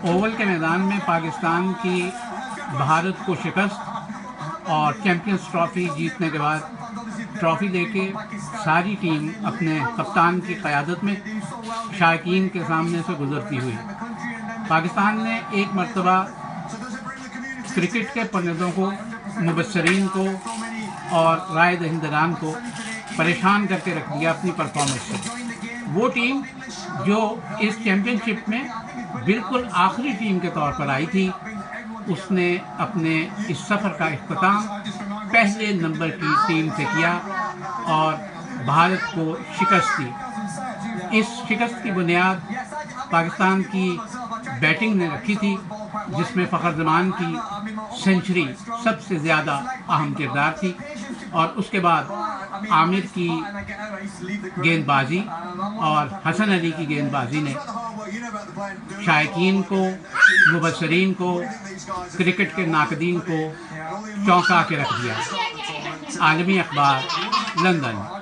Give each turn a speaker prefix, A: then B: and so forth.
A: Oval کے میدان میں پاکستان کی بھارت کو شکست اور چیمپئنز ٹرافی جیتنے کے بعد ٹرافی لے کے ساری ٹیم اپنے کپتان کی قیادت میں شائقین کے سامنے سے گزرتی ہوئی. پاکستان نے ایک مرتبہ کرکٹ کے پرندوں کو، مبصرین کو اور رائے دہندگان کو پریشان کر کے رکھ دیا اپنی پرفارمنس سے. وہ ٹیم جو اس چیمپئن شپ میں بالکل آخری ٹیم کے طور پر آئی تھی، اس نے اپنے اس سفر کا اختتام پہلے نمبر کی ٹیم سے کیا اور بھارت کو شکست دی. اس شکست کی بنیاد پاکستان کی بیٹنگ نے رکھی تھی، جس میں فخر زمان کی سنچری سب سے زیادہ اہم کردار تھی، اور اس کے بعد عامر کی گیند بازی اور حسن علی کی گیند بازی نے شائقین کو، مبصرین کو، کرکٹ کے ناقدین کو چونکا کے رکھ دیا. عالمی اخبار، لندن.